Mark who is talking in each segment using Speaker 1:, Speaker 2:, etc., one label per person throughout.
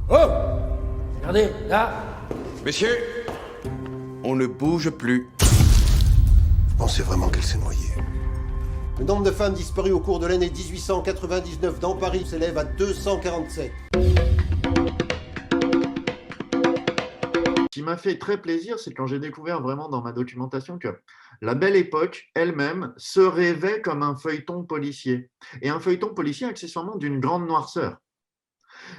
Speaker 1: Oh! Regardez, là!
Speaker 2: Messieurs, on ne bouge plus.
Speaker 3: Vous pensez vraiment qu'elle s'est noyée? Le nombre de femmes disparues au cours de l'année 1899 dans Paris s'élève à 247.
Speaker 4: Ce qui m'a fait très plaisir, c'est quand j'ai découvert vraiment dans ma documentation que la Belle Époque elle-même se rêvait comme un feuilleton policier. Et un feuilleton policier accessoirement d'une grande noirceur.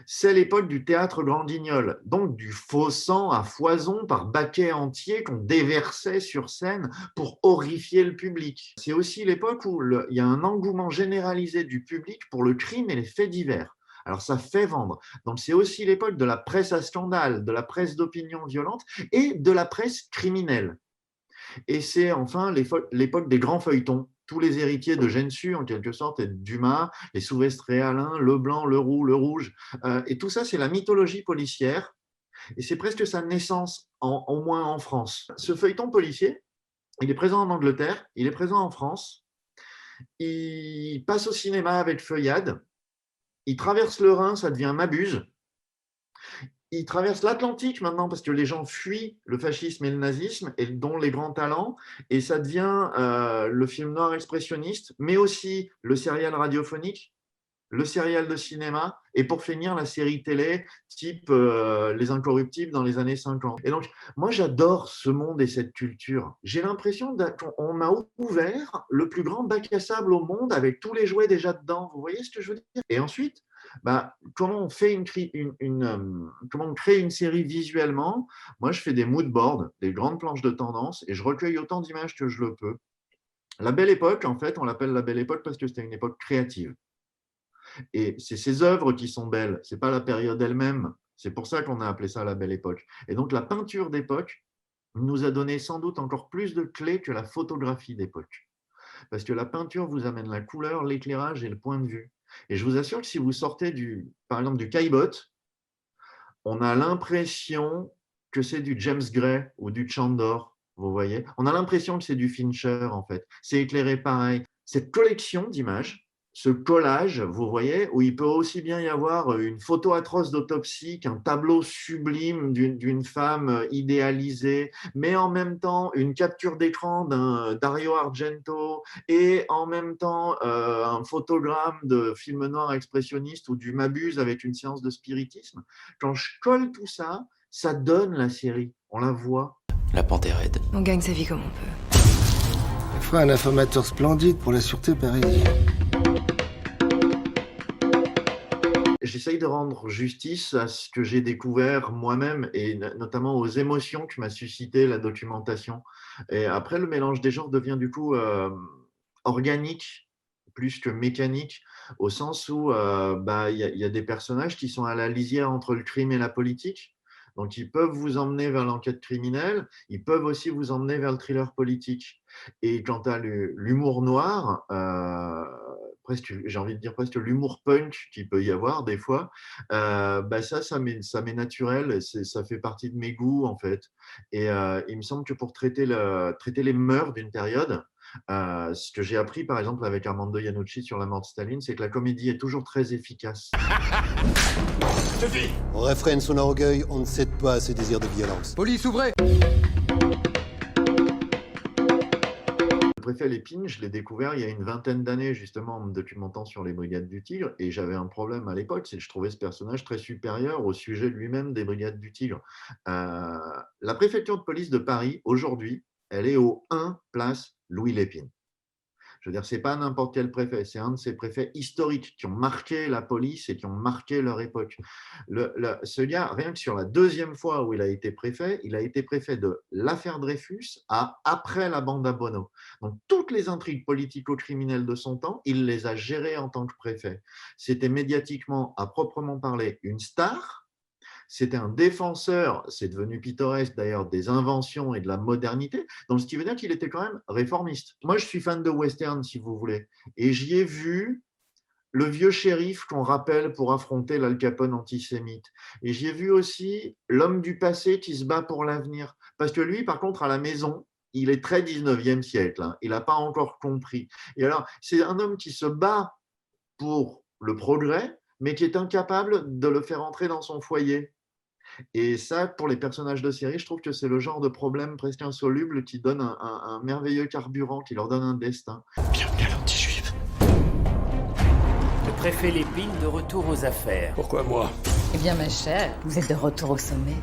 Speaker 4: C'est l'époque du théâtre Grand Guignol, donc du faux sang à foison par baquets entiers qu'on déversait sur scène pour horrifier le public. C'est aussi l'époque où il y a un engouement généralisé du public pour le crime et les faits divers. Alors ça fait vendre. Donc c'est aussi l'époque de la presse à scandale, de la presse d'opinion violente et de la presse criminelle. Et c'est enfin l'époque des grands feuilletons. Tous les héritiers de Gensu, en quelque sorte, et de Dumas, les Souvestre et Alain, le blanc, le roux, le rouge. Et tout ça, c'est la mythologie policière. Et c'est presque sa naissance, au moins en France. Ce feuilleton policier, il est présent en Angleterre, il est présent en France. Il passe au cinéma avec Feuillade. Il traverse le Rhin, ça devient Mabuse. Il traverse l'Atlantique maintenant parce que les gens fuient le fascisme et le nazisme, et dont les grands talents, et ça devient le film noir expressionniste, mais aussi le serial radiophonique, le serial de cinéma, et pour finir, la série télé type Les Incorruptibles dans les années 50. Et donc, moi, j'adore ce monde et cette culture. J'ai l'impression qu'on m'a ouvert le plus grand bac à sable au monde avec tous les jouets déjà dedans. Vous voyez ce que je veux dire? Et ensuite, comment on fait comment on crée une série visuellement? Moi, je fais des mood boards, des grandes planches de tendance, et je recueille autant d'images que je le peux. La Belle Époque, en fait, on l'appelle la Belle Époque parce que c'était une époque créative. Et c'est ces œuvres qui sont belles, ce n'est pas la période elle-même. C'est pour ça qu'on a appelé ça la Belle Époque. Et donc, la peinture d'époque nous a donné sans doute encore plus de clés que la photographie d'époque. Parce que la peinture vous amène la couleur, l'éclairage et le point de vue. Et je vous assure que si vous sortez, par exemple, du Caillebotte, on a l'impression que c'est du James Gray ou du Chandor, vous voyez. On a l'impression que c'est du Fincher, en fait. C'est éclairé pareil. Cette collection d'images, ce collage, vous voyez, où il peut aussi bien y avoir une photo atroce d'autopsie qu'un tableau sublime d'une femme idéalisée, mais en même temps une capture d'écran d'un Dario Argento et en même temps un photogramme de film noir expressionniste ou du Mabuse avec une séance de spiritisme. Quand je colle tout ça, ça donne la série, on la voit.
Speaker 5: La pente est raide.
Speaker 6: On gagne sa vie comme on peut.
Speaker 3: Ça fera un informateur splendide pour la sûreté parisienne.
Speaker 4: J'essaye de rendre justice à ce que j'ai découvert moi-même et notamment aux émotions que m'a suscité la documentation. Et après, le mélange des genres devient du coup organique plus que mécanique, au sens où y a des personnages qui sont à la lisière entre le crime et la politique. Donc, ils peuvent vous emmener vers l'enquête criminelle, ils peuvent aussi vous emmener vers le thriller politique. Et quant à l'humour noir, presque, j'ai envie de dire presque l'humour punk qu'il peut y avoir des fois, ça m'est naturel, ça fait partie de mes goûts en fait. Et il me semble que pour traiter les mœurs d'une période, ce que j'ai appris par exemple avec Armando Iannucci sur la mort de Staline, c'est que la comédie est toujours très efficace.
Speaker 3: On réfrène son orgueil, on ne cède pas à ses désirs de violence.
Speaker 1: Police, ouvrez!
Speaker 4: Le préfet Lépine, je l'ai découvert il y a une vingtaine d'années, justement, en me documentant sur les Brigades du Tigre, et j'avais un problème à l'époque, c'est que je trouvais ce personnage très supérieur au sujet lui-même des Brigades du Tigre. La préfecture de police de Paris, aujourd'hui, elle est au 1 place Louis Lépine. Je veux dire, ce n'est pas n'importe quel préfet, c'est un de ces préfets historiques qui ont marqué la police et qui ont marqué leur époque. Ce gars, rien que sur la deuxième fois où il a été préfet de l'affaire Dreyfus à après la bande à Bono. Donc, toutes les intrigues politico-criminelles de son temps, il les a gérées en tant que préfet. C'était médiatiquement, à proprement parler, une star. C'était un défenseur, c'est devenu pittoresque d'ailleurs, des inventions et de la modernité, donc ce qui veut dire qu'il était quand même réformiste. Moi, je suis fan de western, si vous voulez, et j'y ai vu le vieux shérif qu'on rappelle pour affronter l'Al Capone antisémite. Et j'y ai vu aussi l'homme du passé qui se bat pour l'avenir. Parce que lui, par contre, à la maison, il est très 19e siècle, hein. Il n'a pas encore compris. Et alors, c'est un homme qui se bat pour le progrès, mais qui est incapable de le faire entrer dans son foyer. Et ça, pour les personnages de série, je trouve que c'est le genre de problème presque insoluble qui donne un merveilleux carburant, qui leur donne un destin.
Speaker 2: Bienvenue à l'anti-juif.
Speaker 5: Le préfet Lépine de retour aux affaires.
Speaker 1: Pourquoi moi?
Speaker 6: Eh bien, ma chère, vous êtes de retour au sommet.